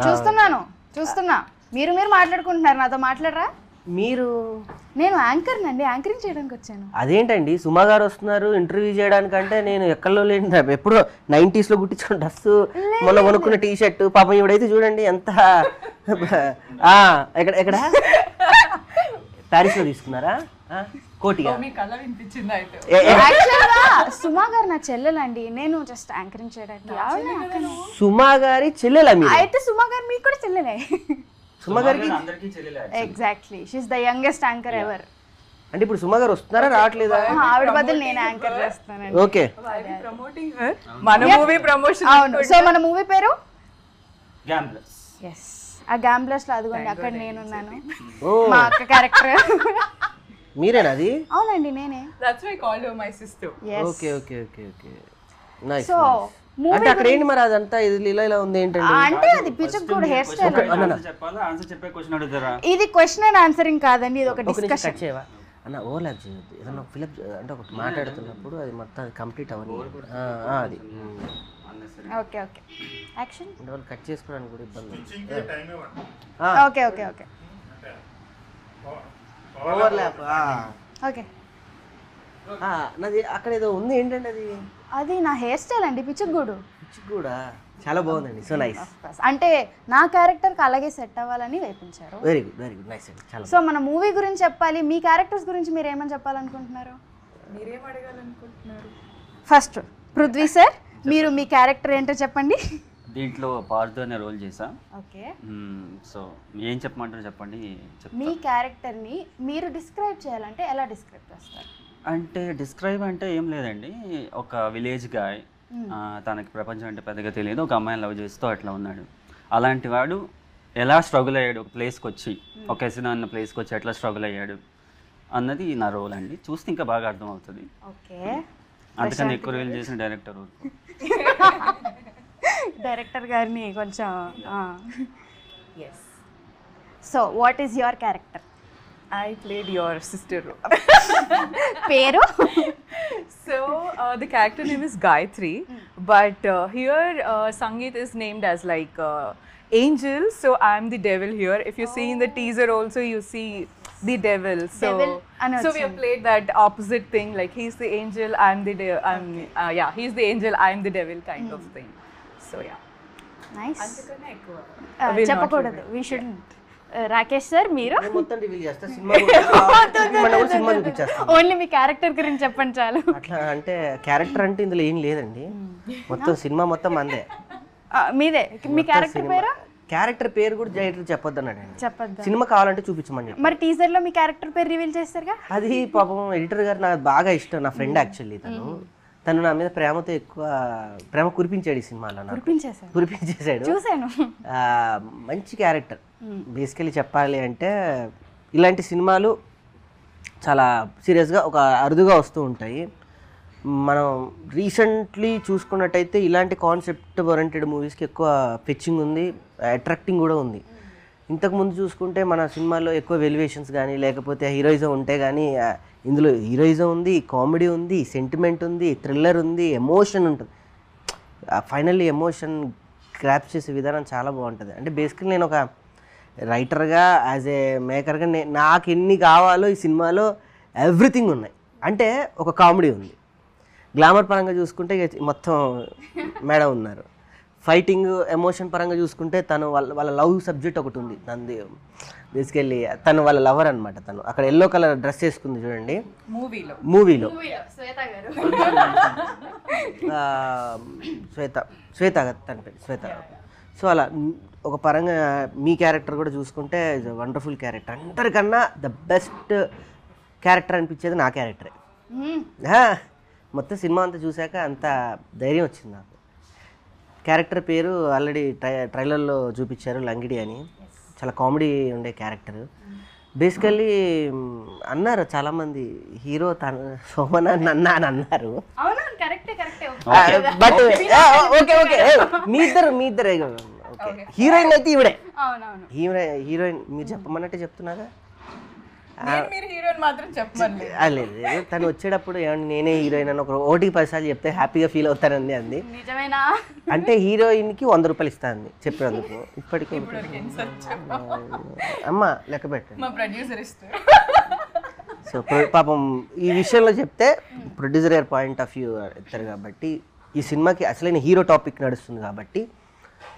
చూస్తున్నా మీరు మాట్లాడుకుంటున్నారు, నాతో మాట్లాడరా? నేను యాంకర్ నండి, యాంకరింగ్ చేయడానికి వచ్చాను. అదేంటండి సుమా గారు వస్తున్నారు ఇంటర్వ్యూ చేయడానికంటే నేను ఎక్కడో లేని ఎప్పుడో 90s లో కుట్టించుకున్న డ్రెస్, మొన్న కొనుక్కున్న టీ షర్ట్, పాపం ఇవిడైతే చూడండి ఎంత ఎక్కడ ప్యారిస్ లో తీసుకున్నారా కోటిగా? సుమా గారు నా చెల్లెలండి, నేను జస్ట్ యాంకరింగ్ చేయడానికి. సుమా గారి చెల్లెలా మీరు? అయితే సుమా గారు మీకు కూడా చెల్లెలే. సుమా గారికి exactly, she is the youngest anchor ever. అంటే ఇప్పుడు సుమా గారు వస్తున్నారా రావట్లేదా? ఆవిడ బదులు నేను యాంకర్ చేస్తానండి. ఓకే, మన మూవీ ప్రమోషన్. అవును, సో మన మూవీ పేరు గ్యాంబ్లర్స్. yes, ఆ గ్యాంబ్లర్స్ లో అదిగోండి అక్కడ నేనున్నాను, మా అక్క క్యారెక్టర్. మీరేనా అది? అవునండి నేనే. That's why I called her my sister. Okay okay okay okay, nice. So అంటే అక్కడ ఏంటి మరి అదంతా ఇది ఇలా ఉంది ఏంటండి? అంటే అది పిచ్చుకోడు హెయిర్ స్టైల్. చెప్పాలా ఆన్సర్ చెప్పే క్వశ్చన్ అడుగుతారా? ఇది క్వశ్చన్ అండ్ ఆన్సరింగ్ కాదండి, ఇది ఒక డిస్కషన్. కట్ చేయవా అన్న? ఓవర్లాప్ చేయొద్దు. ఏదన్నా ఫిలప్ అంటే ఒకటి మాట్లాడుతున్నప్పుడు అది మొత్తం అది కంప్లీట్ అవ్వని అది. Okay okay, action. అంటే వాళ్ళు కట్ చేసుకోవడానికి కూడా ఇబ్బంది. Okay okay okay, overlap. Okay, నాది అక్కడ ఏదో ఉంది ఏంటండి అది? అది నా హెయిర్ స్టైల్ అండి, పిచ్చుగూడు. కూడా చాలా బాగుందండి, సో నైస్. అంటే నా క్యారెక్టర్కి అలాగే సెట్ అవ్వాలని వేపించారు. Very good very good, nice అండి, చాలా. సో మన మూవీ గురించి చెప్పాలి, మీ క్యారెక్టర్స్ గురించి మీరు ఏమని చెప్పాలనుకుంటున్నారు? మీరేం అడగాలనుకుంటున్నారు? ఫస్ట్ పృథ్వీ సార్, మీరు మీ క్యారెక్టర్ ఏంటో చెప్పండి. దీంట్లో పార్థు అనే రోల్ చేసా. ఓకే, సో ఏం చెప్పమంటారు చెప్పండి. మీ క్యారెక్టర్ని మీరు డిస్క్రైబ్ చేయాలంటే ఎలా డిస్క్రైబ్ చేస్తారు? అంటే డిస్క్రైబ్ అంటే ఏం లేదండి, ఒక విలేజ్ గాయ్, తనకి ప్రపంచం అంటే పెద్దగా తెలియదు, ఒక అమ్మాయిని లవ్ చేస్తూ అట్లా ఉన్నాడు. అలాంటి వాడు ఎలా స్ట్రగుల్ అయ్యాడు, ఒక ప్లేస్కి వచ్చి, ఒక ఎసినా అన్న ప్లేస్కి వచ్చి ఎట్లా స్ట్రగుల్ అయ్యాడు అన్నది నా రోల్ అండి. చూస్తే ఇంకా బాగా అర్థం అవుతుంది. ఓకే, అందుకని ఎక్కువ రివీల్ చేసిన డైరెక్టర్ డైరెక్టర్ గారిని కొంచెం. Yes, so what is your character? I played your sister role. పేరు? So the character name is Gayatri, but here Sangeet is named as like angel, so I'm the devil here. If you see in the teaser also you see the devil, so we have played that opposite thing, like he's the angel, I'm the yeah, he's the angel, I'm the devil kind of thing. So yeah, nice. అందుకనే ఎక్కువ చెప్పకూడదు, we shouldn't. Rakesh sir, మీరు మొత్తం reveal చేస్తా, cinema cinema చూపించేస్తా. Only మీ character గురించి చెప్పండి చాలు. అట్లా అంటే క్యారెక్టర్ అంటే ఇందులో ఏం లేదండి, మొత్తం సినిమా మొత్తం అందే. మీదే. మీ క్యారెక్టర్ పేరు? క్యారెక్టర్ పేరు కూడా డైరెక్టర్ చెప్పొద్దు అన్నాడు. చెప్పొద్దు, సినిమా కావాలంటే చూపించమని. మరి టీజర్ లో మీ క్యారెక్టర్ పేరు రివీల్ చేస్తారుగా? అది పాపం ఎడిటర్ గారు నాకు బాగా ఇష్టం, నా ఫ్రెండ్ యాక్చువల్లీ. తను నా మీద ప్రేమతో ఎక్కువ ప్రేమ కురిపించాడు ఈ సినిమాలో. కురిపించేశాడు, చూసాను. మంచి క్యారెక్టర్. బేసికలీ చెప్పాలి అంటే ఇలాంటి సినిమాలు చాలా సీరియస్గా ఒక అరుదుగా వస్తూ ఉంటాయి. మనం రీసెంట్లీ చూసుకున్నట్టయితే ఇలాంటి కాన్సెప్ట్ ఓరియంటెడ్ మూవీస్కి ఎక్కువ పిచ్చింగ్ ఉంది, అట్రాక్టింగ్ కూడా ఉంది. ఇంతకుముందు చూసుకుంటే మన సినిమాల్లో ఎక్కువ వెలివేషన్స్ కానీ లేకపోతే హీరోయిజం ఉంటే కానీ, ఇందులో హీరోయిజం ఉంది, కామెడీ ఉంది, సెంటిమెంట్ ఉంది, థ్రిల్లర్ ఉంది, ఎమోషన్ ఉంటుంది. ఫైనల్లీ ఎమోషన్ గ్రాప్ చేసే విధానం చాలా బాగుంటుంది. అంటే బేసికలీ నేను ఒక రైటర్గా, యాజ్ ఏ మేకర్గా నాకు ఎన్ని కావాలో ఈ సినిమాలో ఎవ్రీథింగ్ ఉన్నాయి. అంటే ఒక కామెడీ ఉంది, గ్లామర్ పరంగా చూసుకుంటే మొత్తం మేడం ఉన్నారు, ఫైటింగ్ ఎమోషన్ పరంగా చూసుకుంటే తను వాళ్ళ లవ్ సబ్జెక్ట్ ఒకటి ఉంది. తనది బేసికల్లీ తను వాళ్ళ లవర్ అనమాట. తను అక్కడ ఎల్లో కలర్ డ్రెస్ వేసుకుంది చూడండి మూవీలో. శ్వేత తన పేరు శ్వేత. సో అలా ఒక పరంగా మీ క్యారెక్టర్ కూడా చూసుకుంటే వండర్ఫుల్ క్యారెక్టర్. అందరికన్నా ద బెస్ట్ క్యారెక్టర్ అనిపించేది నా క్యారెక్టరే. మొత్తం సినిమా అంతా చూశాక అంత ధైర్యం వచ్చింది నాకు. క్యారెక్టర్ పేరు ఆల్రెడీ ట్రైలర్లో చూపించారు, లంగిడి అని. చాలా కామెడీ ఉండే క్యారెక్టర్. బేసికల్లీ అన్నారు చాలామంది, హీరో తన సోమన్ అన్న అని అన్నారు. బట్ ఓకే ఓకే, మీ ఇద్దరు హీరోయిన్ అయితే ఈవిడే. హీరోయిన్ మీరు చెప్పమన్నట్టే చెప్తున్నారా? మీరు హీరోయిన్ మాత్రం చెప్పండి. లేదు లేదు, తను వచ్చేటప్పుడు ఏమంటే నేనే హీరోయిన్ అని ఒక 1-10 సార్లు చెప్తే హ్యాపీగా ఫీల్ అవుతానండి అంది. నిజమేనా? అంటే హీరోయిన్కి 100 రూపాయలు ఇస్తాను చెప్పినందుకు. ఇప్పటికీ అమ్మ లెక్క పెట్టండి. మా ప్రొడ్యూసర్ ఇస్తారు. సో పాపం ఈ విషయంలో చెప్తే ప్రొడ్యూసర్ గారి పాయింట్ ఆఫ్ వ్యూ ఎత్తారు కాబట్టి ఈ సినిమాకి అసలైన హీరో టాపిక్ నడుస్తుంది కాబట్టి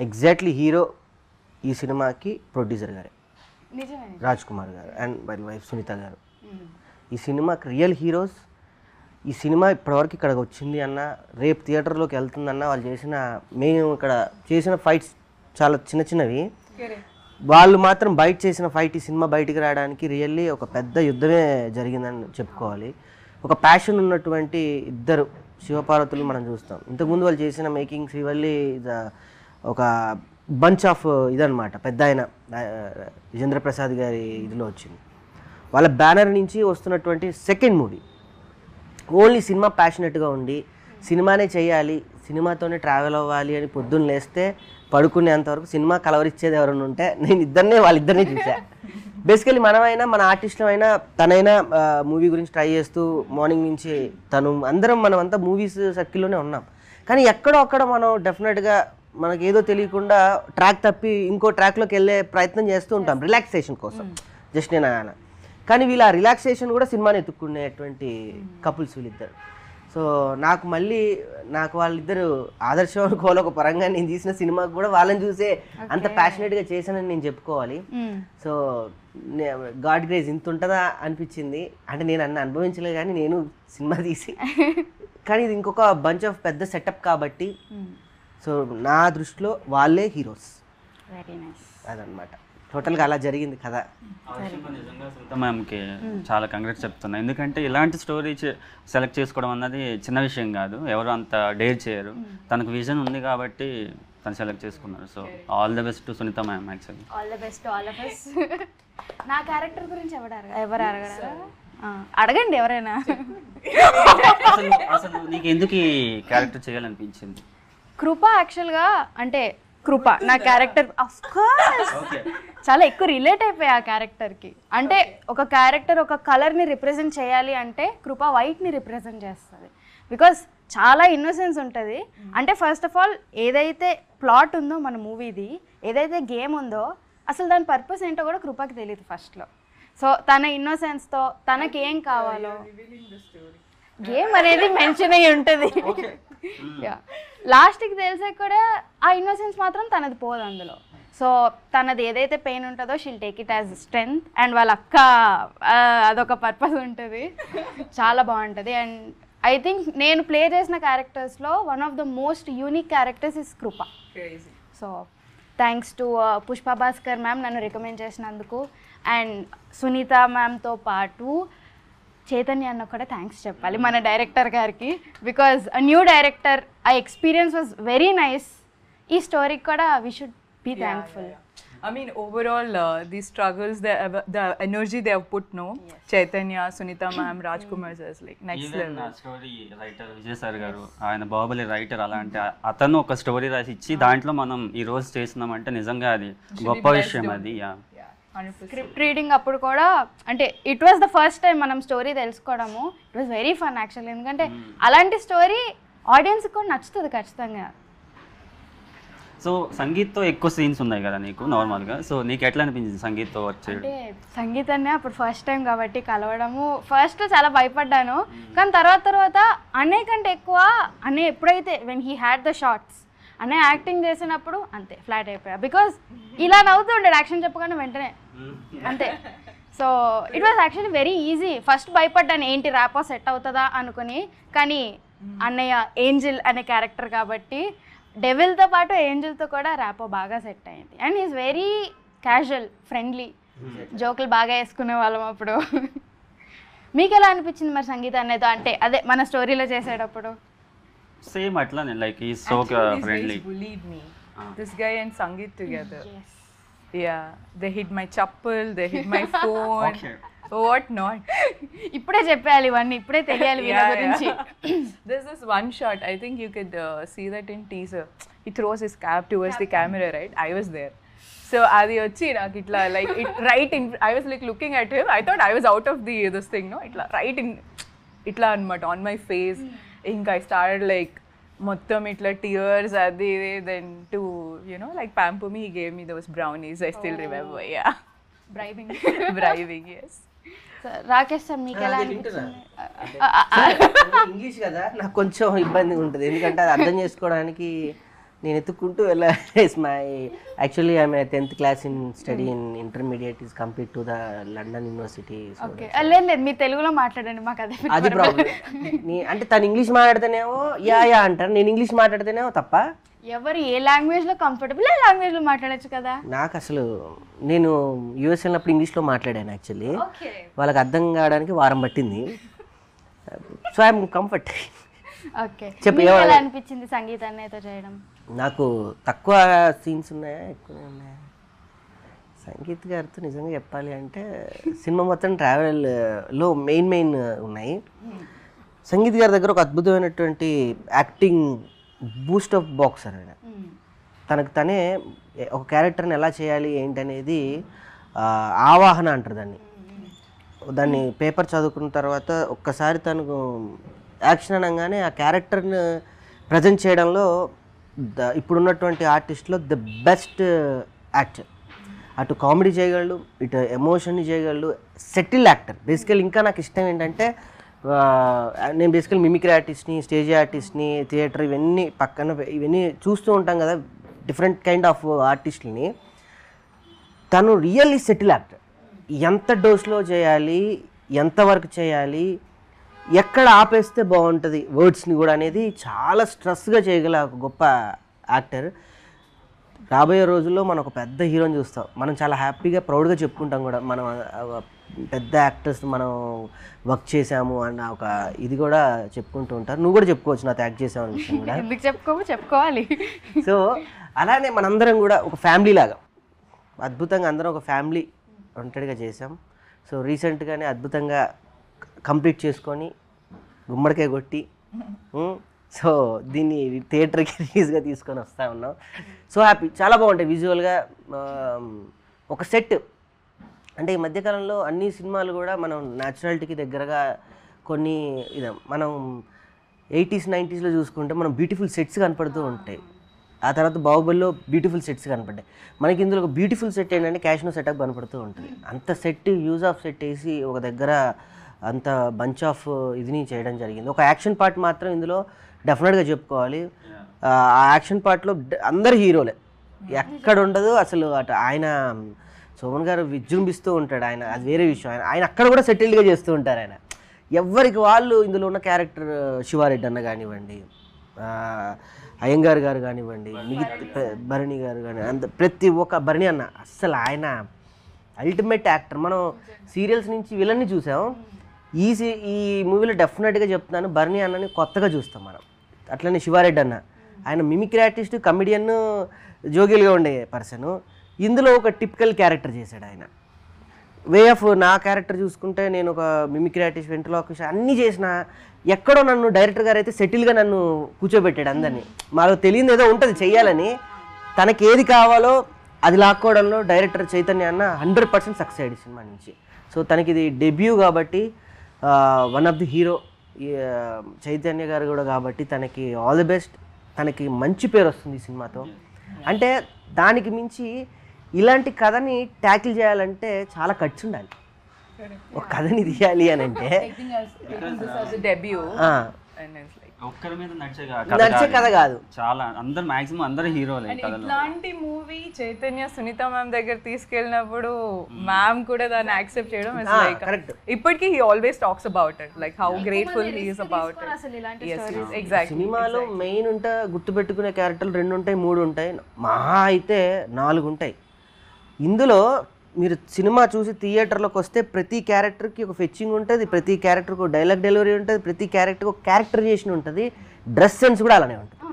ఎగ్జాక్ట్లీ హీరో ఈ సినిమాకి ప్రొడ్యూసర్ గారే, నిజమే. రాజ్ కుమార్ గారు అండ్ వాళ్ళ వైఫ్ సునీత గారు. ఈ సినిమాకి రియల్ హీరోస్. ఈ సినిమా ఇప్పటివరకు ఇక్కడికి వచ్చింది అన్న, రేపు థియేటర్లోకి వెళ్తుందన్న, వాళ్ళు మేము ఇక్కడ చేసిన ఫైట్స్ చాలా చిన్న చిన్నవి, వాళ్ళు మాత్రం బయట చేసిన ఫైట్ ఈ సినిమా బయటికి రావడానికి రియల్లీ ఒక పెద్ద యుద్ధమే జరిగిందని చెప్పుకోవాలి. ఒక ప్యాషన్ ఉన్నటువంటి ఇద్దరు శివపార్వతులు మనం చూస్తాం. ఇంతకుముందు వాళ్ళు చేసిన మేకింగ్ శ్రీవల్లి ఒక బంచ్ ఆఫ్ ఇదనమాట, పెద్ద ఆయన విజేంద్ర ప్రసాద్ గారి ఇదిలో వచ్చింది. వాళ్ళ బ్యానర్ నుంచి వస్తున్నటువంటి సెకండ్ మూవీ. ఓన్లీ సినిమా ప్యాషనెట్గా ఉండి సినిమానే చేయాలి, సినిమాతోనే ట్రావెల్ అవ్వాలి అని పొద్దున్న లేస్తే పడుకునేంతవరకు సినిమా కలవరిచ్చేది ఎవరైనా ఉంటే నేను వాళ్ళిద్దరిని చూసాను. బేసికలీ మనమైనా మన ఆర్టిస్టులమైనా తనైనా మూవీ గురించి ట్రై చేస్తూ మార్నింగ్ నుంచి మనమంతా మూవీస్ సర్కిల్లోనే ఉన్నాం. కానీ ఎక్కడో అక్కడ మనం డెఫినెట్గా మనకి ఏదో తెలియకుండా ట్రాక్ తప్పి ఇంకో ట్రాక్లోకి వెళ్ళే ప్రయత్నం చేస్తూ ఉంటాం రిలాక్సేషన్ కోసం. జస్ట్ నేను అలా. కానీ వీళ్ళ రిలాక్సేషన్ కూడా సినిమాని ఎత్తుక్కునేటువంటి కపుల్స్ వీళ్ళిద్దరు. సో నాకు వాళ్ళిద్దరు ఆదర్శం అనుకోవాలి. ఒక పరంగా నేను తీసిన సినిమాకు కూడా వాళ్ళని చూసే అంత ప్యాషనెట్గా చేశానని నేను చెప్పుకోవాలి. సో గాడ్ గ్రేస్ ఇంత ఉంటుందా అనిపించింది. అంటే నేను అనుభవించలేదు కానీ నేను సినిమా తీసి, కానీ ఇది ఇంకొక బంచ్ ఆఫ్ పెద్ద సెటప్ కాబట్టి సో నా దృష్టిలో వాళ్ళే హీరోస్. Very nice. అదనమాట టోటల్గా అలా జరిగింది కదా. నిజంగా సునీత మ్యామ్కి చాలా కంగ్రాట్స్ చెప్తున్నా. ఎందుకంటే ఇలాంటి స్టోరీ సెలెక్ట్ చేసుకోవడం అన్నది చిన్న విషయం కాదు, ఎవరు అంత డేర్ చేయరు. తనకు విజన్ ఉంది కాబట్టి తను సెలెక్ట్ చేసుకున్నారు. So all the best to Sunitha ma'am. Actually all the best to all of us. నా క్యారెక్టర్ గురించి ఎవరు అడగరా? అడగండి ఎవరైనా. అసలు నీకు ఎందుకు ఈ క్యారెక్టర్ చేయాలనిపించింది? కృప యాక్చువల్గా అంటే కృప నా క్యారెక్టర్ అఫ్ కోర్స్ చాలా ఎక్కువ రిలేట్ అయిపోయి ఆ క్యారెక్టర్కి. అంటే ఒక క్యారెక్టర్ ఒక కలర్ని రిప్రజెంట్ చేయాలి అంటే కృప వైట్ని రిప్రజెంట్ చేస్తుంది. బికాస్ చాలా ఇన్నోసెన్స్ ఉంటుంది. అంటే ఫస్ట్ ఆఫ్ ఆల్ ఏదైతే ప్లాట్ ఉందో మన మూవీది, ఏదైతే గేమ్ ఉందో అసలు దాని పర్పస్ ఏంటో కూడా కృపకి తెలియదు ఫస్ట్లో. సో తన ఇన్నోసెన్స్తో తనకేం కావాలో గేమ్ అనేది మెన్షన్ అయ్యి ఉంటుంది. లాస్ట్కి తెలిసే కూడా ఆ ఇన్నోసెన్స్ మాత్రం తనది పోదు అందులో. సో తనది ఏదైతే పెయిన్ ఉంటుందో she'll take it as strength. And వాళ్ళ అక్క అదొక పర్పస్ ఉంటుంది, చాలా బాగుంటుంది. అండ్ ఐ థింక్ నేను ప్లే చేసిన క్యారెక్టర్స్లో one of the most unique characters is Kripa. So thanks to Pushpa Bhaskar ma'am నన్ను రికమెండ్ చేసినందుకు. అండ్ సునీత మ్యామ్తో పాటు చైతన్య అన్న కూడా థ్యాంక్స్ చెప్పాలి మన డైరెక్టర్ గారికి. బికాజ్ న్యూ డైరెక్టర్, ఆ ఎక్స్పీరియన్స్ వాజ్ వెరీ నైస్. ఈ స్టోరీకి కూడా we should be thankful. I mean, overall, these struggles, the energy they have put, no? Yes. Chaitanya, Sunita ma'am, Rajkumar sir is like next level. Story writer Vijay sir గారు, ఆయన Baahubali writer. అలాంటి అతను ఒక story రాసి ఇచ్చి దాంట్లో మనం ఈ రోజు చేస్తున్నామంటే నిజంగా అది గొప్ప విషయం. అది స్క్రిప్ట్ రీడింగ్ అప్పుడు కూడా అంటే it was the first time మనం స్టోరీ తెలుసుకోవడము. It was very fun actually. ఎందుకంటే అలాంటి స్టోరీ ఆడియన్స్కి కూడా నచ్చుతుంది ఖచ్చితంగా. సో సంగీత్తో ఎక్కువ సీన్స్ ఉన్నాయి కదా నీకు నార్మల్గా. సో నీకు ఎట్లా అనిపించింది సంగీత్తో వర్క్ చేయడం? అంటే సంగీత్ అనే అప్పుడు ఫస్ట్ టైం కాబట్టి కలవడము ఫస్ట్ చాలా భయపడ్డాను. కానీ తర్వాత అనే కంటే ఎక్కువ అనే ఎప్పుడైతే when he had the shorts అనే యాక్టింగ్ చేసినప్పుడు అంతే ఫ్లాట్ అయిపోయా. బికాజ్ ఇలా నవ్వుతూ ఉండేది యాక్షన్ చెప్పగానే వెంటనే అంతే. So it was actually very easy. First భయపడ్డాను ఏంటి ర్యాపో సెట్ అవుతుందా అనుకుని. కానీ అన్నయ్య ఏంజిల్ అనే క్యారెక్టర్ కాబట్టి డెవిల్తో పాటు ఏంజిల్తో కూడా ర్యాపో బాగా సెట్ అయింది. And is very casual, friendly, జోకులు బాగా వేసుకునే వాళ్ళం అప్పుడు. మీకు ఎలా అనిపించింది మరి సంగీత అనేది? అంటే అదే మన స్టోరీలో చేసేటప్పుడు సేమ్ అట్లానే లైక్ ఈ so friendly. Bullied me. This guy and Sangeet together. Yes. Yeah, they hid my chappal, they hid my phone. Okay. What not? ఇప్పుడే చెప్పాలి ఇవన్నీ, ఇప్పుడే తెలియాలి వీళ్ళ గురించి. There's this one shot, I think you could see that in teaser. He throws his cap towards the camera, right? I was there. So అది వచ్చి నాకు ఇట్లా like right in I was like looking at him I thought I was out of this thing no ఇట్లా right in ఇట్లా అనమాట on my face. ఇంకా I started like మొత్తం ఇట్లా టీయర్స్ అది then to you know like pamper me, he gave me those brownies, I still remember. Yeah, bribing, yes. Rakesh sir మీకు ఎలా అనిపించింది? ఇంగ్లీష్ కదా నాకు కొంచెం ఇబ్బందిగా ఉంటుంది, ఎందుకంటే అది అర్థం చేసుకోవడానికి నేను ఎత్తుక్కుంటూ వెళ్ళాలి. My actually I'm 10th class in study in intermediate is complete to the London University. Okay లేదు లేదు మీరు తెలుగులో మాట్లాడండి, మాకు అదే అది ప్రాబ్లం. అంటే తను ఇంగ్లీష్ మాట్లాడితేనేమో యా అంటారు, నేను ఇంగ్లీష్ మాట్లాడితేనేమో తప్ప. ఎవరు ఏ లాంగ్వేజ్లో కంఫర్టబుల్ ఆ లాంగ్వేజ్లో మాట్లాడచ్చు కదా. నాకు అసలు నేను యూఎస్ వెళ్ళినప్పుడు ఇంగ్లీష్లో మాట్లాడాను యాక్చువల్లీ, వాళ్ళకి అర్థం కావడానికి వారం పట్టింది. So I'm comfort. ఓకే చెప్పు, ఎలా అనిపించింది సంగీత అన్నయ్యతో చేయడం? నాకు తక్కువ సీన్స్ ఉన్నాయా ఎక్కువ ఉన్నాయా? సంగీత్ గారితో నిజంగా చెప్పాలి అంటే సినిమా మొత్తం ట్రావెల్లో మెయిన్ ఉన్నాయి. సంగీత్ గారి దగ్గర ఒక అద్భుతమైనటువంటి యాక్టింగ్ బూస్ట్ ఆఫ్ బాక్సర్ ఆయన. తనకు తనే ఒక క్యారెక్టర్ని ఎలా చేయాలి ఏంటనేది ఆవాహన అంటారు దాన్ని పేపర్ చదువుకున్న తర్వాత ఒక్కసారి తనకు యాక్షన్ అనగానే ఆ క్యారెక్టర్ని ప్రజెంట్ చేయడంలో ఇప్పుడున్నటువంటి ఆర్టిస్ట్లో ద బెస్ట్ యాక్టర్. అటు కామెడీ చేయగలడు, ఇటు ఎమోషన్ని చేయగలడు, సెటిల్ యాక్టర్. బేసికల్ ఇంకా నాకు ఇష్టం ఏంటంటే నేను బేసికల్ మిమిక్రీ ఆర్టిస్ట్ని, స్టేజ్ ఆర్టిస్ట్ని, థియేటర్ ఇవన్నీ చూస్తూ ఉంటాం కదా, డిఫరెంట్ కైండ్ ఆఫ్ ఆర్టిస్టులని. తను రియల్లీ సెటిల్ యాక్టర్. ఎంత డోస్లో చేయాలి, ఎంతవరకు చేయాలి, ఎక్కడ ఆపేస్తే బాగుంటుంది వర్డ్స్ని కూడా అనేది చాలా స్ట్రెస్గా చేయగల ఒక గొప్ప యాక్టర్. రాబోయే రోజుల్లో మనం ఒక పెద్ద హీరోని చూస్తాం. మనం చాలా హ్యాపీగా ప్రౌడ్గా చెప్పుకుంటాం కూడా, మనం పెద్ద యాక్టర్స్ మనం వర్క్ చేసాము అన్న ఒక ఇది కూడా చెప్పుకుంటూ ఉంటారు. నువ్వు కూడా చెప్పుకోవచ్చు నాతో యాక్ట్ చేసావు అనే విషయం కూడా. ఎందుకు చెప్పుకోవాలి. సో అలానే మనందరం కూడా ఒక ఫ్యామిలీ లాగా అద్భుతంగా అందరం ఒక ఫ్యామిలీ ఒంటరిగా చేసాం. సో రీసెంట్గానే అద్భుతంగా కంప్లీట్ చేసుకొని గుమ్మడికాయ కొట్టి సో దీన్ని థియేటర్కి రిలీజ్గా తీసుకొని వస్తూ ఉన్నాం. సో హ్యాపీ, చాలా బాగుంటాయి విజువల్గా. ఒక సెట్ అంటే ఈ మధ్యకాలంలో అన్ని సినిమాలు కూడా మనం న్యాచురాలిటీకి దగ్గరగా కొన్ని మనం 80s 90sలో చూసుకుంటే మనం బ్యూటిఫుల్ సెట్స్ కనపడుతూ ఉంటాయి. ఆ తర్వాత బాహుబలిలో బ్యూటిఫుల్ సెట్స్ కనపడ్డాయి. మనకి ఇందులో ఒక బ్యూటిఫుల్ సెట్ ఏంటంటే క్యాష్నో సెటప్ కనపడుతూ ఉంటుంది. అంత సెట్ యూజ్ ఆఫ్ సెట్ వేసి ఒక దగ్గర అంత బంచ్ ఆఫ్ ఇదిని చేయడం జరిగింది. ఒక యాక్షన్ పార్ట్ మాత్రం ఇందులో డెఫినెట్గా చెప్పుకోవాలి. ఆ యాక్షన్ పార్ట్లో అందరు హీరోలే, ఎక్కడ ఉండదు అసలు. అటు ఆయన సోమన్ గారు విజృంభిస్తూ ఉంటాడు, ఆయన అది వేరే విషయం. ఆయన అక్కడ కూడా సెటిల్డ్గా చేస్తూ ఉంటారు. ఆయన ఎవరికి వాళ్ళు ఇందులో ఉన్న క్యారెక్టర్ శివారెడ్డి అన్న కానివ్వండి, అయ్యంగార్ గారు కానివ్వండి, మిగతా భరణి గారు కానీ అంత ప్రతి ఒక్క భరణి అన్న అస్సలు ఆయన అల్టిమేట్ యాక్టర్. మనం సీరియల్స్ నుంచి విలన్ని చూసాం, ఈ మూవీలో డెఫినెట్గా చెప్తున్నాను భరణి అన్నని కొత్తగా చూస్తాం మనం. అట్లనే శివారెడ్డి అన్న, ఆయన మిమిక్రీ ఆర్టిస్ట్, కమెడియన్, జోగిల్గా ఉండే పర్సన్. ఇందులో ఒక టిపికల్ క్యారెక్టర్ చేశాడు ఆయన. వే ఆఫ్ నా క్యారెక్టర్ చూసుకుంటే నేను ఒక మిమిక్రీ ఆర్టిస్ట్, వెంట్రలోక్విస్ట్ అన్నీ చేసిన, ఎక్కడో నన్ను డైరెక్టర్ గారు అయితే సెటిల్గా నన్ను కూర్చోబెట్టాడు అందరినీ. మాలో తెలియదు ఏదో ఉంటుంది చెయ్యాలని, తనకి ఏది కావాలో అది లాక్కోవడంలో డైరెక్టర్ చైతన్య అన్న 100% సక్సెస్ అయ్యాడు సినిమా నుంచి. సో తనకి ఇది డెబ్యూ కాబట్టి one of the hero Chaitanya గారు కూడా కాబట్టి తనకి ఆల్ ది బెస్ట్. తనకి మంచి పేరు వస్తుంది ఈ సినిమాతో. అంటే దానికి మించి ఇలాంటి కథని ట్యాకిల్ చేయాలంటే చాలా ఖర్చు ఉండాలి. ఒక కథని తీయాలి అని అంటే ఒక్కరి మీద నడిచే కథ కాదు, చాలా అందరు మాక్సిమం అందరు హీరోలే. ఇట్లాంటి మూవీ చైతన్య సునీత మ్యామ్ దగ్గర తీసుకెళ్ళినప్పుడు మ్యామ్ కూడా దాన్ని యాక్సెప్ట్ చేయడం ఇస్ లైక్ ఇప్పటికీ he always talks about it, like how grateful he is about it. Exactly. సినిమాలో మెయిన్ ఉంటే గుర్తుపెట్టుకునే క్యారెక్టర్లు 2 ఉంటాయి 3 ఉంటాయి, మహా అయితే 4 ఉంటాయి. ఇందులో మీరు సినిమా చూసి థియేటర్లోకి వస్తే ప్రతి క్యారెక్టర్కి ఒక ఫెచ్చింగ్ ఉంటుంది, ప్రతి క్యారెక్టర్కి ఒక డైలాగ్ డెలివరీ ఉంటుంది, ప్రతి క్యారెక్టర్కి ఒక క్యారెక్టరైజేషన్ ఉంటుంది, డ్రెస్ సెన్స్ కూడా అలానే ఉంటుంది,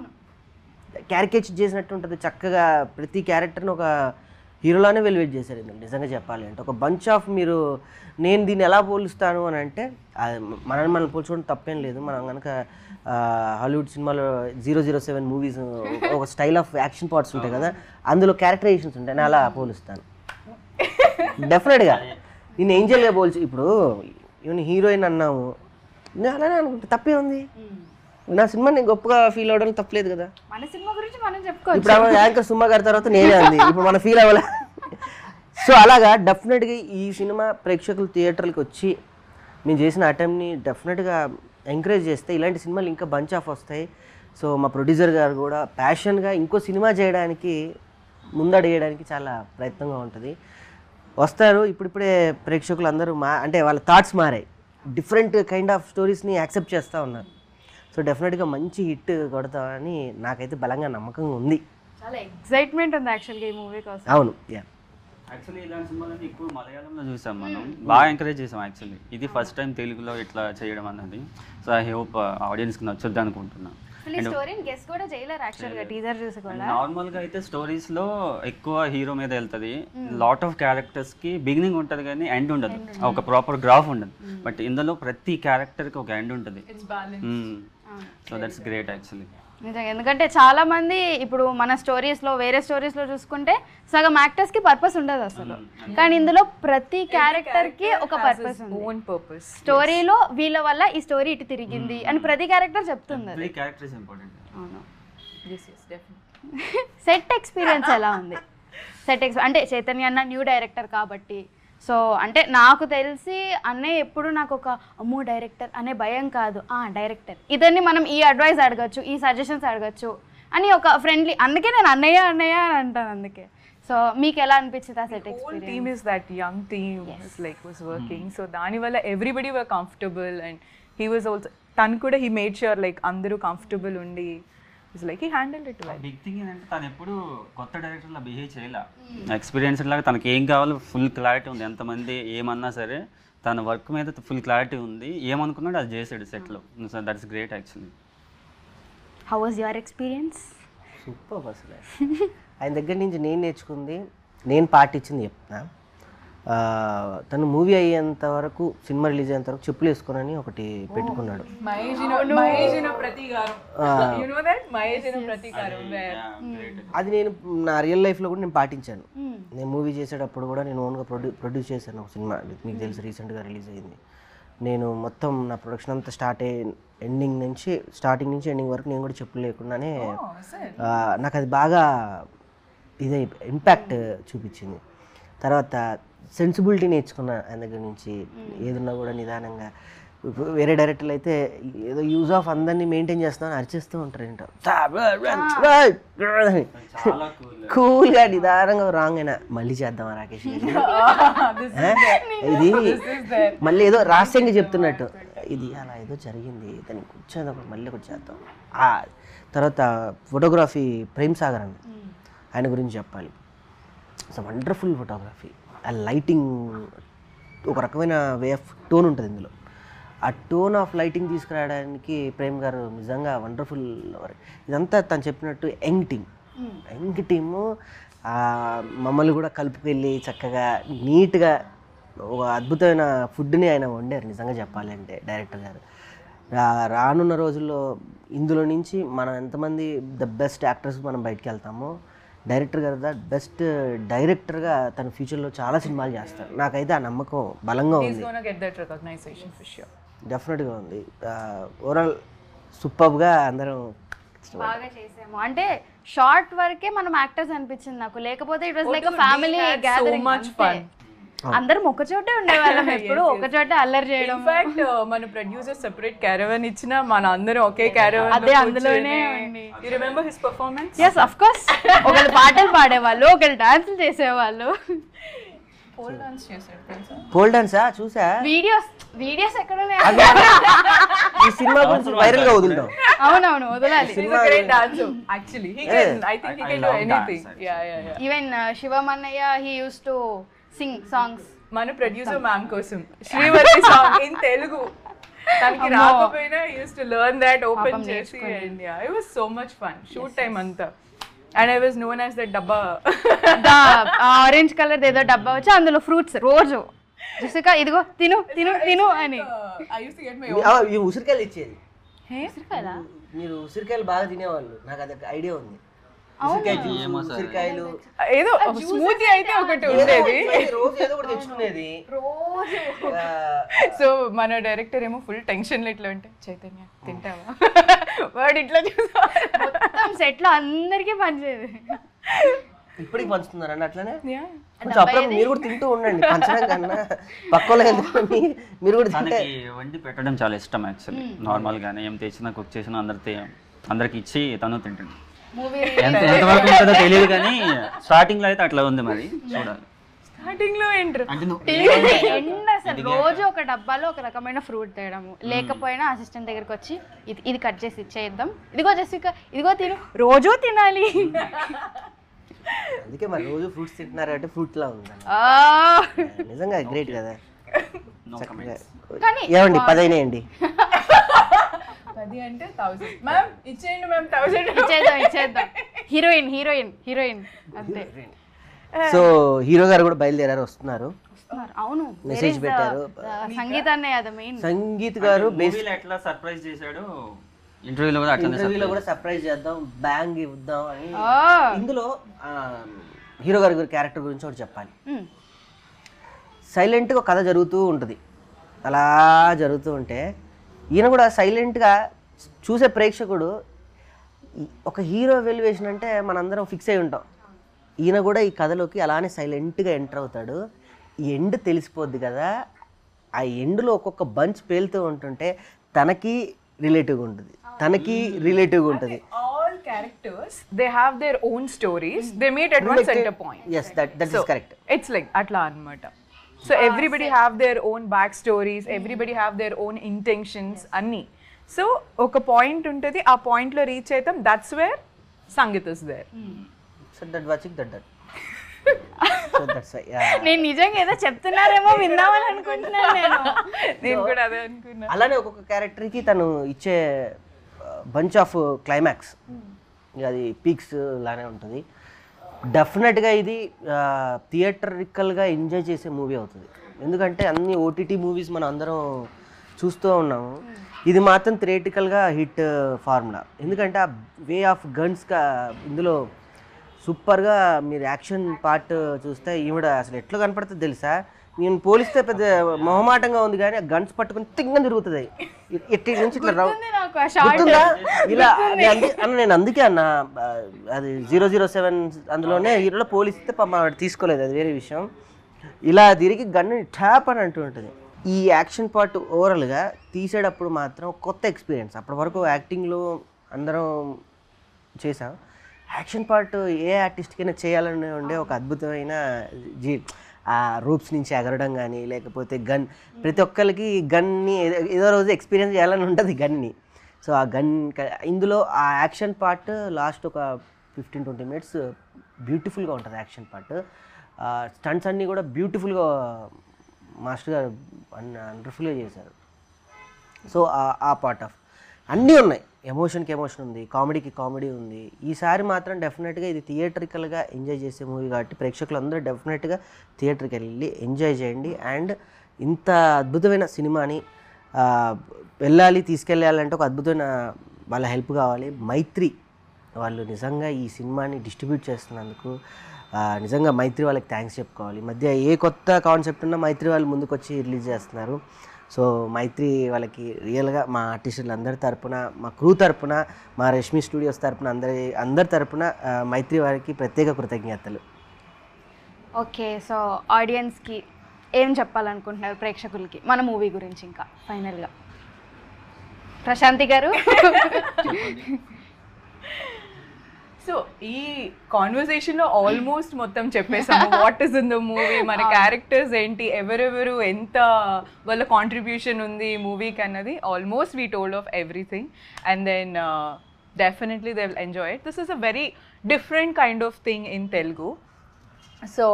క్యారికేచర్ చేసినట్టు ఉంటుంది. చక్కగా ప్రతి క్యారెక్టర్ని ఒక హీరోలానే వెలివేట్ చేశారు ఇందులో నిజంగా చెప్పాలి అంటే. ఒక బంచ్ ఆఫ్ మీరు నేను దీన్ని ఎలా పోలుస్తాను అని అంటే మనం పోల్చుకోవడం తప్పేం లేదు. మనం కనుక హాలీవుడ్ సినిమాలో 007 మూవీస్ ఒక స్టైల్ ఆఫ్ యాక్షన్ పార్ట్స్ ఉంటాయి కదా, అందులో క్యారెక్టరైజేషన్స్ ఉంటాయి, నేను అలా పోలుస్తాను డెఫినెట్గా. నేను ఏంజల్గా పోల్చి ఇప్పుడు ఈవెన్ హీరోయిన్ అన్నాము, నేను అలానే అనుకుంటా, తప్పే ఉంది. నా సినిమా నేను గొప్పగా ఫీల్ అవ్వడం తప్పలేదు కదా. మన సినిమా గురించి మనం చెప్పుకోవచ్చు. ఇప్పుడు యాంకర్ సుమా గారి తర్వాత నేనే అంది, ఇప్పుడు మనం ఫీల్ అవ్వాలి. సో అలాగా డెఫినెట్గా ఈ సినిమా ప్రేక్షకులు థియేటర్లకు వచ్చి మేము చేసిన అటెంప్ట్ని డెఫినెట్గా ఎంకరేజ్ చేస్తే ఇలాంటి సినిమాలు ఇంకా బంచ్ ఆఫ్ వస్తాయి. సో మా ప్రొడ్యూసర్ గారు కూడా ప్యాషన్గా ఇంకో సినిమా చేయడానికి ముందడిగేయడానికి చాలా ప్రయత్నంగా ఉంటుంది. వస్తారు ఇప్పుడిప్పుడే ప్రేక్షకులు అందరూ అంటే వాళ్ళ థాట్స్ మారాయి, డిఫరెంట్ కైండ్ ఆఫ్ స్టోరీస్ని యాక్సెప్ట్ చేస్తూ ఉన్నారు. సో డెఫినెట్గా మంచి హిట్ కొడతామని నాకైతే బలంగా నమ్మకంగా ఉంది. చాలా ఎక్సైట్మెంట్ ఉంది యాక్చువల్గా ఈ మూవీ కోసం. అవును, యాక్చువల్లీ ఇలాంటి సినిమాలని ఎక్కువ మలయాళంలో చూసాం మనం, బాగా ఎంకరేజ్ చేసాం యాక్చువల్లీ. ఇది ఫస్ట్ టైం తెలుగులో ఇట్లా చేయడం అన్నది. సో ఐ హోప్ ఆడియన్స్కి నచ్చుద్ది అనుకుంటున్నాను. స్టోరీని గెస్ కూడా చేయలేరు యాక్చువల్గా టీజర్ చూసి కూడా. నార్మల్గా అయితే స్టోరీస్లో ఎక్కువ హీరో మీద వెళ్తుంది, లాట్ ఆఫ్ క్యారెక్టర్స్కి బిగినింగ్ ఉంటుంది కానీ ఎండ్ ఉండదు, ఒక ప్రాపర్ గ్రాఫ్ ఉండదు. బట్ ఇందులో ప్రతి క్యారెక్టర్కి ఒక ఎండ్ ఉంటుంది. So that's great actually. నిజంగా, ఎందుకంటే చాలా మంది ఇప్పుడు మన స్టోరీస్లో వేరే స్టోరీస్లో చూసుకుంటే సగం యాక్టర్స్కి పర్పస్ ఉండదు అసలు, కానీ ఇందులో ప్రతి క్యారెక్టర్కి ఒక పర్పస్ ఉంది. స్టోరీలో వీళ్ళ వల్ల ఈ స్టోరీ ఇటు తిరిగింది అని ప్రతి క్యారెక్టర్ చెప్తుంది. అవును. సెట్ ఎక్స్పీరియన్స్ ఎలా ఉంది? అంటే చైతన్య అన్న న్యూ డైరెక్టర్ కాబట్టి, సో అంటే నాకు తెలిసి అన్నయ్య ఎప్పుడు నాకు ఒక అమ్మో డైరెక్టర్ అనే భయం కాదు, డైరెక్టర్ ఇతన్ని మనం ఈ అడ్వైస్ అడగచ్చు, ఈ సజెషన్స్ అడగచ్చు అని ఒక ఫ్రెండ్లీ, అందుకే నేను అన్నయ్య అని అంటాను. అందుకే సో మీకు ఎలా అనిపించింది ఆ set experience? Team is that young team like was working, so దానివల్ల everybody were comfortable and he was also, తను కూడా హీ మేడ్ ష్యూర్ లైక్ అందరూ కంఫర్టబుల్ ఉండి like he handled it well. Big thing ఏంటంటే తను ఎప్పుడు కొత్త డైరెక్టర్లా బిహేవ్ చేయాల, ఎక్స్పీరియన్స్ లాగా తనకి ఏం కావాలో ఫుల్ క్లారిటీ ఉంది. ఎంతమంది ఏమన్నా సరే తన వర్క్ మీద ఫుల్ క్లారిటీ ఉంది, ఏమనుకున్నాడు అది చేసాడు సెట్లో. So that's great actually. How was your experience? Super అసలు. ఆయన దగ్గర నుంచి నేను నేర్చుకుంది, నేను పాటించింది చెప్తున్నా. తను మూవీ అయ్యేంత వరకు, సినిమా రిలీజ్ అయ్యేంత వరకు చెప్పులు వేసుకోనని ఒకటి పెట్టుకున్నాడు. అది నేను నా రియల్ లైఫ్లో కూడా నేను పాటించాను. నేను మూవీ చేసేటప్పుడు కూడా నేను ఓన్గా ప్రొడ్యూస్ చేశాను ఒక సినిమా, మీకు తెలుసు రీసెంట్గా రిలీజ్ అయింది. నేను మొత్తం నా ప్రొడక్షన్ అంతా స్టార్టింగ్ నుంచి ఎండింగ్ వరకు నేను కూడా చెప్పులు లేకుండానే, నాకు అది బాగా ఇదే ఇంపాక్ట్ చూపించింది. తర్వాత సెన్సిబిలిటీ నేర్చుకున్నా ఆయన దగ్గర నుంచి. ఏదన్నా కూడా నిదానంగా, వేరే డైరెక్టర్లు అయితే ఏదో యూజ్ ఆఫ్ అందరినీ మెయింటైన్ చేస్తామని అరిచేస్తూ ఉంటారు ఏంటో, కూల్గా నిదానంగా రాంగ్ అయినా మళ్ళీ చేద్దామా రాకేష్ ఇది మళ్ళీ ఏదో రహస్యంగా చెప్తున్నట్టు, ఇది అలా ఏదో జరిగింది దాన్ని కూర్చోదప్పుడు మళ్ళీ ఒకటి చేద్దాం. తర్వాత ఫోటోగ్రఫీ ప్రేమ్ సాగర్ అని, ఆయన గురించి చెప్పాలి. It's wonderful photography. ఆ లైటింగ్ ఒక రకమైన వే ఆఫ్ టోన్ ఉంటుంది ఇందులో. ఆ టోన్ ఆఫ్ లైటింగ్ తీసుకురావడానికి ప్రేమ్ గారు నిజంగా వండర్ఫుల్. ఇదంతా తను చెప్పినట్టు యంగ్ టీము మమ్మల్ని కూడా కలుపుకెళ్ళి చక్కగా నీట్గా ఒక అద్భుతమైన ఫుడ్ని ఆయన వండారు నిజంగా చెప్పాలి అంటే డైరెక్టర్ గారు. రానున్న రోజుల్లో ఇందులో నుంచి మనం ఎంతమంది ద బెస్ట్ యాక్టర్స్ మనం బయటికి వెళ్తామో, డైరెక్టర్ గారు బెస్ట్ డైరెక్టర్గా తన ఫ్యూచర్లో చాలా సినిమాలు చేస్తారు. నాకైతే ఆ నమ్మకం బలంగా ఉంది, డెఫినెట్గా ఉంది. ఓవరాల్ సూపర్గా అందరం బాగా చేసాము. అంటే షార్ట్ వరకే మనం యాక్టర్స్ అనిపించింది నాకు, లేకపోతే it was like family gathering. అందరం ఒక చోటే ఉండేవాళ్ళం, ఎప్పుడు ఒక చోటే అల్లరి చేయడం. ఇన్ఫాక్ట్ మన ప్రొడ్యూసర్ సెపరేట్ క్యారవన్ ఇచ్చినా మన అందరం ఒకే క్యారవన్ అదే అందులోనే. You remember his performance? yes of course. ఒకళ్ళు పాటలు పాడేవాళ్ళు, ఒకళ్ళు డాన్సులు చేసేవాళ్ళు. పోల్ డాన్స్ చేశారు తెలుసా? పోల్ డాన్సా చూసా? వీడియోస్ ఎక్కడ ఉన్నాయి? ఈ సినిమా గురించి వైరల్ గా వదులుతాం. అవునవును వదలాలి. He's a great dancer actually. He can, I think he can do anything. Yeah. Even Shivam Annaya, he used to sing songs. మన ప్రొడ్యూసర్ మ్యామ్ కోసం శ్రీవల్లి సాంగ్ ఇన్ తెలుగు తనకి రాకపోయినా he used to learn that, open చేసి, and yeah, it was so much fun. Shoot time అంతా And I was known as the dabba. Orange colour ఏదో డబ్బా వచ్చి అందులో ఫ్రూట్స్ రోజు జెసికా ఇదిగో తిను తిను తిను అని. I used to get my ఈ ఉసిరికాయలు ఇచ్చేది. ఉసిరికాయలా? మీరు ఉసిరికాయలు బాగా తినేవాళ్ళు, నాకు అది ఐడియా ఉంది. ఉసిరికాయ జ్యూస్, ఉసిరికాయలు ఏదో స్మూతీ అయితే ఒకటి ఉండేది. రోజు ఏదో ఒకటి తెచ్చుకునేది రోజు. సో మన డైరెక్టర్ ఏమో ఫుల్ టెన్షన్ ఇట్లా ఉంటే, చైతన్య తింటావా వాడు ఇట్లా చూసా మొత్తం సెట్ లో అందరికీ పనిచేది. ఇప్పటికి పంచుతున్నారండి అట్లనే? కొంచెం అప్పుడు మీరు కూడా తింటూ ఉండండి, పంచడం కన్నా పక్కలో వెళ్ళి మీరు కూడా తింటే. తనకి వండి పెట్టడం చాలా ఇష్టం యాక్చువల్లీ. నార్మల్గానే ఏం తెచ్చినా కుక్ చేసినా అందరికి ఇచ్చి తను తింటుంది. ఎంతవరకు ఉంటుందో తెలియదు కానీ స్టార్టింగ్ లో అయితే అట్లా ఉంది, మరి చూడాలి. స్టార్టింగ్ లో ఏంటి అసలు రోజు ఒక డబ్బాలో ఒక రకమైన ఫ్రూట్ తేయడము, లేకపోయినా అసిస్టెంట్ దగ్గరికి వచ్చి ఇది కట్ చేసి ఇచ్చేద్దాం, ఇదిగో జెసికా ఇదిగో తిను, రోజు తినాలి. అందుకే మరి రోజు ఫ్రూట్స్ తింటున్నారంటే ఫ్రూట్ లా ఉంది నిజంగా. గ్రేట్ కదా. ఏమండి 10 అయినాయండి. 10 అంటే 1000. మ్యామ్ ఇచ్చేయండి మ్యామ్, 1000 ఇచ్చేద్దాం. హీరోయిన్ అంతే. సో హీరో గారు కూడా బయలుదేరారు, వస్తున్నారు. అవును, మెసేజ్ పెట్టారు. సంగీతాన్ని అది మెయిన్. సంగీత్ గారు మూవీలో ఎట్లా సర్ప్రైజ్ చేశాడు, ఇంటర్వ్యూలో కూడా అట్లనే. ఇంటర్వ్యూలో కూడా సర్ప్రైజ్ చేద్దాం, బ్యాంగ్ ఇద్దాం అని. ఇందులో హీరో గారి క్యారెక్టర్ గురించి ఒకటి చెప్పాలి. సైలెంట్గా కథ జరుగుతూ ఉంటుంది, అలా జరుగుతూ ఉంటే ఈయన కూడా సైలెంట్గా చూసే ప్రేక్షకుడు ఒక హీరో వెల్యువేషన్ అంటే మనందరం ఫిక్స్ అయి ఉంటాం. ఈయన కూడా ఈ కథలోకి అలానే సైలెంట్గా ఎంటర్ అవుతాడు. ఈ ఎండ్ తెలిసిపోద్ది కదా, ఆ ఎండ్లో ఒక్కొక్క బంచ్ పేలుతూ ఉంటుంటే తనకి రిలేటివ్గా ఉంటుంది, తనకి రిలేటివ్గా ఉంటుంది. All characters, they have their own stories. They meet at one center point. Yes, that is correct. It's like atla anamata. So everybody have their own backstories, everybody have their own intentions anni. So oka point untadi, aa point lo reach aitam, that's where Sangeet is there. So that watching that. So that's why. నేను నిజంగా ఏదో చెప్తున్నారేమో విందామని అనుకుంటున్నాను. నేను కూడా అదే అనుకున్నా. అలానే ఒక్కొక్క క్యారెక్టర్కి తను ఇచ్చే బంచ్ ఆఫ్ క్లైమాక్స్, అది పీక్స్ లానే ఉంటుంది. డెఫినెట్గా ఇది థియేటరికల్గా ఎంజాయ్ చేసే మూవీ అవుతుంది. ఎందుకంటే అన్ని ఓటీటీ మూవీస్ మనం అందరం చూస్తూ ఉన్నాము, ఇది మాత్రం థియేటికల్గా హిట్ ఫార్ములా. ఎందుకంటే ఆ వే ఆఫ్ గన్స్గా ఇందులో సూపర్గా మీరు యాక్షన్ పార్ట్ చూస్తే ఈవిడ అసలు ఎట్లా కనపడుతుంది తెలుసా? నేను పోలిస్తే పెద్ద మొహమాటంగా ఉంది కానీ ఆ గన్స్ పట్టుకుని తింగని తిరుగుతుంది ఎట్టి నుంచి ఇట్లా గుర్తుందా? ఇలా నేను అందుకే అన్న అది 007 అందులోనే హీరోలో పోలిస్తే తీసుకోలేదు, అది వేరే విషయం. ఇలా తిరిగి గన్ను ట్యాప్ అని అంటూ ఉంటుంది. ఈ యాక్షన్ పార్ట్ ఓవరాల్గా తీసేటప్పుడు మాత్రం కొత్త ఎక్స్పీరియన్స్. అప్పటి వరకు యాక్టింగ్లో అందరం చేసాం, యాక్షన్ పార్ట్ ఏ ఆర్టిస్ట్కైనా చేయాలని ఉండే ఒక అద్భుతమైన ఆ రూప్స్ నుంచి ఎగరడం కానీ, లేకపోతే గన్, ప్రతి ఒక్కరికి గన్ని ఏదో రోజు ఎక్స్పీరియన్స్ చేయాలని ఉంటుంది గన్ని. సో ఆ గన్ ఇందులో ఆ యాక్షన్ పార్ట్ లాస్ట్ ఒక 15-20 మినిట్స్ బ్యూటిఫుల్గా ఉంటుంది యాక్షన్ పార్ట్. స్టంట్స్ అన్నీ కూడా బ్యూటిఫుల్గా మాస్టర్ గారు వండర్ఫుల్గా చేశారు. సో ఆ పార్ట్ ఆఫ్ అన్నీ ఉన్నాయి, ఎమోషన్కి ఎమోషన్ ఉంది, కామెడీకి కామెడీ ఉంది. ఈసారి మాత్రం డెఫినెట్గా ఇది థియేటరికల్గా ఎంజాయ్ చేసే మూవీ కాబట్టి ప్రేక్షకులు అందరూ డెఫినెట్గా థియేటర్కి వెళ్ళి ఎంజాయ్ చేయండి. అండ్ ఇంత అద్భుతమైన సినిమాని వెళ్ళాలి, తీసుకెళ్ళాలంటే ఒక అద్భుతమైన వాళ్ళ హెల్ప్ కావాలి. మైత్రి వాళ్ళు నిజంగా ఈ సినిమాని డిస్ట్రిబ్యూట్ చేస్తున్నందుకు నిజంగా మైత్రి వాళ్ళకి థ్యాంక్స్ చెప్పుకోవాలి. ఈ మధ్య ఏ కొత్త కాన్సెప్ట్ ఉన్నా మైత్రి వాళ్ళు ముందుకు వచ్చి రిలీజ్ చేస్తున్నారు. సో మైత్రి వాళ్ళకి రియల్గా మా ఆర్టిస్టులు అందరి తరపున, మా క్రూ తరపున, మా రష్మి స్టూడియోస్ తరపున అందరి తరపున మైత్రి వారికి ప్రత్యేక కృతజ్ఞతలు. ఓకే, సో ఆడియన్స్కి ఏం చెప్పాలనుకుంటున్నారు ప్రేక్షకులకి మన మూవీ గురించి? ఇంకా ఫైనల్గా ప్రశాంతి గారు. సో ఈ కాన్వర్సేషన్ లో ఆల్మోస్ట్ మొత్తం చెప్పేసాము. What is in the movie, మన క్యారెక్టర్స్ ఏంటి, ఎవరెవరు ఎంత వాళ్ళ కాంట్రిబ్యూషన్ ఉంది మూవీకి అన్నది. Almost we told of everything and then definitely they will enjoy it. This is a very different kind of thing in Telugu. So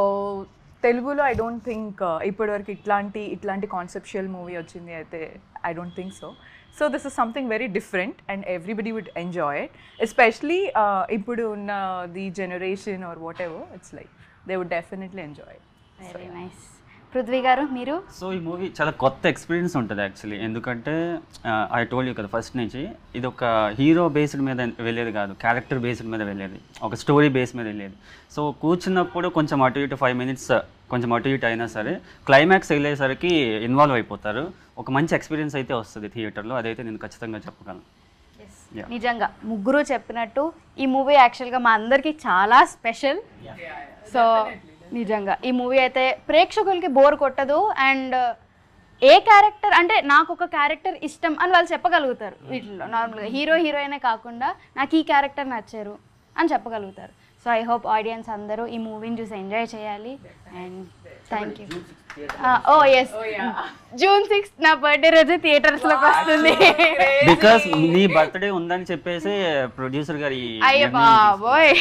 తెలుగులో ఐ డోంట్ థింక్ ఇప్పటివరకు ఇట్లాంటి కాన్సెప్షువల్ మూవీ వచ్చింది అయితే I don't think so. So this is something very different and everybody would enjoy it, especially ippudu unna the generation or whatever. It's like they would definitely enjoy it. Very nice. Prithvi గారు మీరు? So ఈ movie చాలా కొత్త experience ఉంటుంది actually. ఎందుకంటే I told you కదా first నుంచి, ఇది ఒక హీరో బేస్డ్ మీద వెళ్ళేది కాదు, క్యారెక్టర్ బేస్డ్ మీద వెళ్ళేది, ఒక స్టోరీ బేస్ మీద వెళ్ళేది. సో కూర్చున్నప్పుడు కొంచెం అటు ఇటు 5 minutes కొంచెం అటు ఇటు అయినా సరే క్లైమాక్స్ వెళ్ళేసరికి ఇన్వాల్వ్ అయిపోతారు. ఒక మంచి ఎక్స్పీరియన్స్ అయితే వస్తుంది థియేటర్లో, అదైతే నేను ఖచ్చితంగా చెప్పగలను. నిజంగా ముగ్గురు చెప్పినట్టు ఈ మూవీ యాక్చువల్గా మా అందరికీ చాలా స్పెషల్. సో నిజంగా ఈ మూవీ అయితే ప్రేక్షకులకి బోర్ కొట్టదు. అండ్ ఏ క్యారెక్టర్ అంటే నాకు ఒక క్యారెక్టర్ ఇష్టం అని వాళ్ళు చెప్పగలుగుతారు. వీటిలో నార్మల్గా హీరో హీరోయినే కాకుండా నాకు ఈ క్యారెక్టర్ నచ్చారు అని చెప్పగలుగుతారు. సో ఐ హోప్ ఆడియన్స్ అందరూ ఈ మూవీని చూసి ఎంజాయ్ చేయాలి. And thank you. Oh yes, June 6th నా బర్త్డే రోజు థియేటర్స్లోకి వస్తుంది. బికాస్ నీ బర్త్డే ఉందని చెప్పేసి ప్రొడ్యూసర్ గారు అయ్య బాబోయ్,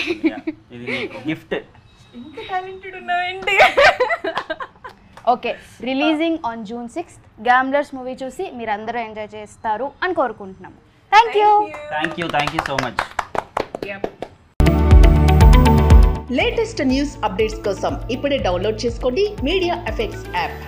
ఇది గిఫ్ట్. ఇంకా టాలెంటెడ్ ఉన్నావేంటి? Okay, releasing on June 6th. Gamblers movie చూసి మీరు అందరూ ఎంజాయ్ చేస్తారు అని కోరుకుంటున్నాము. Thank you so much. Latest news updates కోసం ఇప్పుడే డౌన్లోడ్ చేసుకోండి మీడియా ఎఫెక్ట్స్ యాప్.